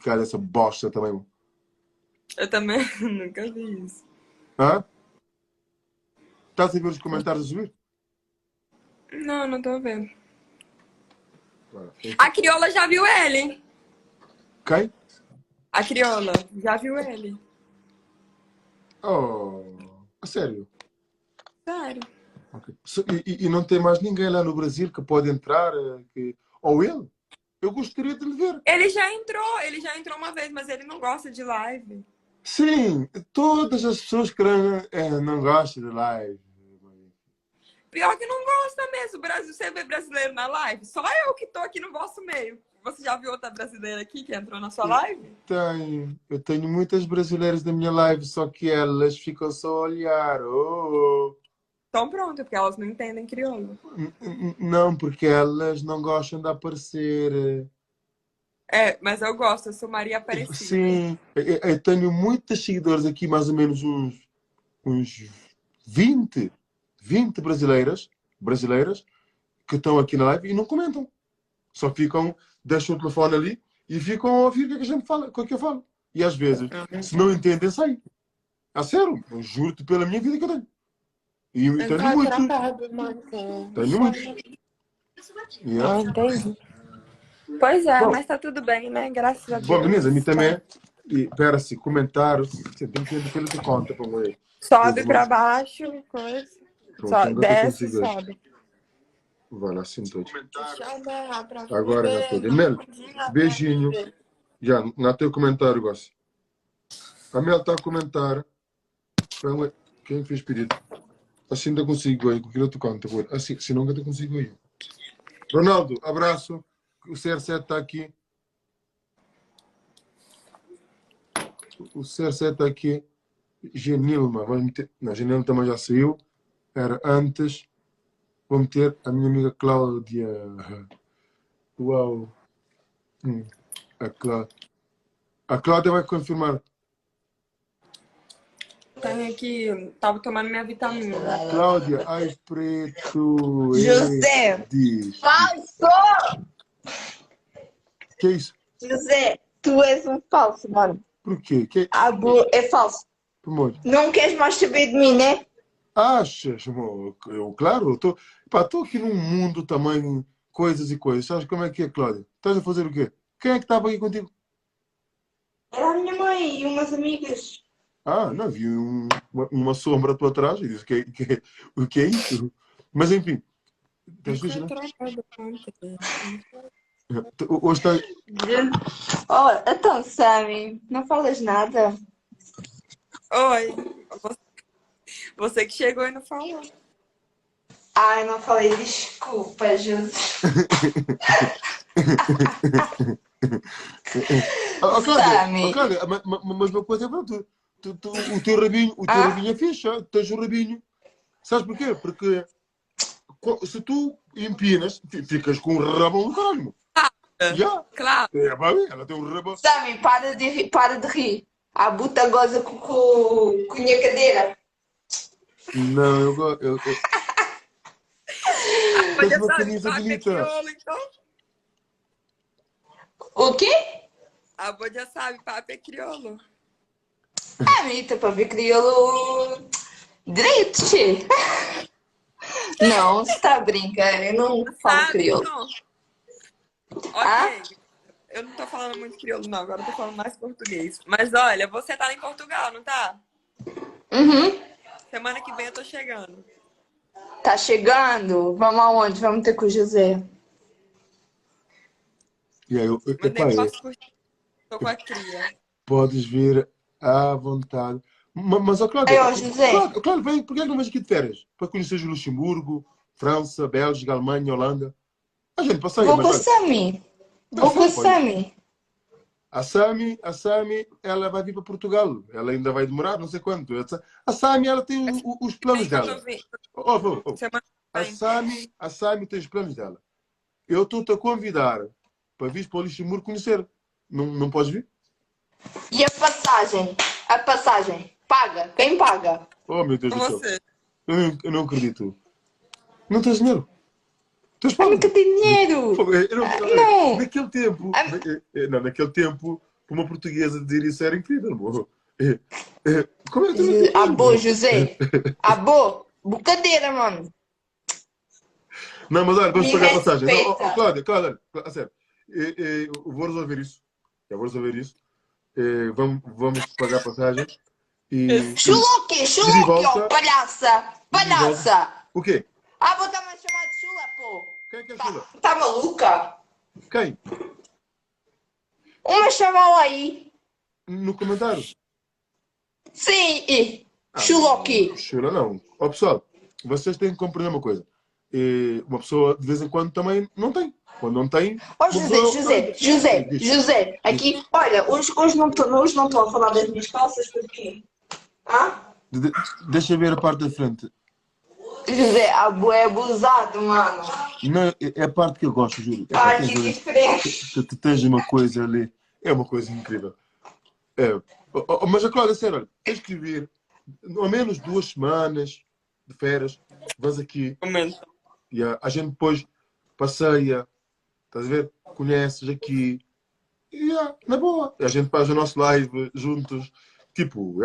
causa dessa bosta também. Eu também nunca vi isso. Hã? Estás a ver os comentários a subir? Não, não tô vendo. Agora, A Crioula já viu ele. quem? A Crioula já viu ele. Oh, a sério? Sério. Ok. E não tem mais ninguém lá no Brasil que pode entrar? Ou ele? Eu gostaria de lhe ver. Ele já entrou uma vez, mas ele não gosta de live. Sim, todas as pessoas que não gostam de live. Pior que não gosta mesmo. Você vê brasileiro na live? Só eu que tô aqui no vosso meio. Você já viu outra brasileira aqui que entrou na sua live? Eu tenho muitas brasileiras na minha live, só que elas ficam só a olhar. Oh. Então pronto, porque elas não entendem crioulo. Não, porque elas não gostam de aparecer. É, mas eu gosto, eu sou Maria Aparecida. Sim, eu tenho muitos seguidores aqui, mais ou menos uns 20 brasileiras que estão aqui na live e não comentam. Só ficam, deixam o telefone ali e ficam a ouvir o que a gente fala, o que eu falo. E às vezes, se não entendem, saem. A sério, eu juro-te pela minha vida que eu tenho. E eu tenho muitos. Tenho muitos. Yeah. Entendi. Pois é, Bom, mas tá tudo bem, né? Graças a Deus. bom, Denise, a mim também. E, pera-se, comentário. Você tem que ver aquilo que conta para mim. Sobe pra baixo, coisa. Desce e sobe. Vai lá, assim todo. Deixa eu dar pra Agora já viver, tudo. Mel, pra beijinho. viver. Já, no teu comentário, gosto. A Mel está a comentar. Quem fez pedido? Assim ainda consigo aí, com aquilo tu conta. Assim, se não, ainda consigo aí. Ronaldo, abraço. O CR7 está aqui. O CR7 está aqui. Genilma, vamos meter. Não, Genilma também já saiu. Era antes. Vou meter a minha amiga Cláudia. Uau. A Cláudia vai confirmar. Tenho aqui, tava tomando minha vitamina. Cláudia, ai preto. José, Diz. falso! Que é isso? José, tu és um falso, mano. Por quê? É falso. Amor. Não queres mais saber de mim, né? Achas, amor? Claro, estou aqui num mundo também, coisas e coisas. Sabes como é que é, Cláudia? Estás a fazer o quê? Quem é que estava aqui contigo? Era a minha mãe e umas amigas. Ah, não, vi uma sombra à tua atrás e disse o que é isso? Mas enfim, estás fixe, não? Hoje está... Oh, então, Sammy, não falas nada? Oi. Você que chegou e não falou. Ai, não falei, desculpa, José. Cláudia, Cláudia, mas uma coisa é verdade. O teu rabinho é fixe, tens o rabinho. Sabes porquê? Porque se tu empinas, ficas com um rabão do caralho. Já? Claro. Ela tem um rabão. Sammy, para de rir. A buta goza com a minha cadeira. Não, eu... Tens uma camisa bonita. Crioulo, então. O quê? A avó já sabe, papo é crioulo. Bonita para ver crioulo direito, che. Não, você está a brincar, eu não falo crioulo. Não. Ok, eu não tô falando muito crioulo não, agora eu tô falando mais português. Mas olha, você tá em Portugal, não tá? Uhum. Semana que vem eu tô chegando. Tá chegando? Vamos aonde? Vamos ter com o José. E aí, Mas nem posso curtir, tô com a cria. podes vir à vontade. Mas, Cláudia, José. Claro, vem, por que não vens aqui de férias? Para conhecer o Luxemburgo, França, Bélgica, Alemanha, Holanda. A gente passeia, Vou mas com o olha, Sammy. Vou com o Sammy. a Sami, ela vai vir para Portugal. Ela ainda vai demorar, não sei quanto. A Sami, ela tem os planos dela. A Sami tem os planos dela. Eu estou-te a convidar para vir para o Luxemburgo conhecer. Não podes vir? E a passagem? A passagem? Paga? Quem paga? Oh, meu Deus do céu. Você. Eu não acredito. Não tens dinheiro? Eu nunca tenho dinheiro. Não. Naquele tempo... Não, naquele tempo, para uma portuguesa dizer isso era incrível, bro. Como é que tu não te Abo, José. Abo, bocadeira, mano. Não, mas olha, vamos Me pagar a passagem. Não, respeita. Cláudia, a sério. Eu vou resolver isso. Eu vou resolver isso. Vamos pagar a passagem. E de Chuloque, volta. ó, palhaça. Palhaça. O quê? Abo tá-me a chamar de chula, pô. Quem é que é Chula? Tá maluca? Quem? Uma chavala aí. No comentário. Sim, Chuloque. Chula não. Ó, pessoal, vocês têm que compreender uma coisa. Uma pessoa, de vez em quando, também não tem. Quando não tem... Ó, uma pessoa- José, aqui, olha, hoje não estou a falar das minhas calças, porque... Deixa eu ver a parte da frente. José, a boa é abusado, mano. Não, é a parte que eu gosto, juro. Ai, que diferente. Tu tens uma coisa ali. É uma coisa incrível. Mas, Cláudia, sério, olha, tens que vir ao menos 2 semanas de férias. Vais aqui. Momento. E a gente depois passeia. Estás a ver? Conheces aqui. E na boa. A gente faz o nosso live juntos. Tipo,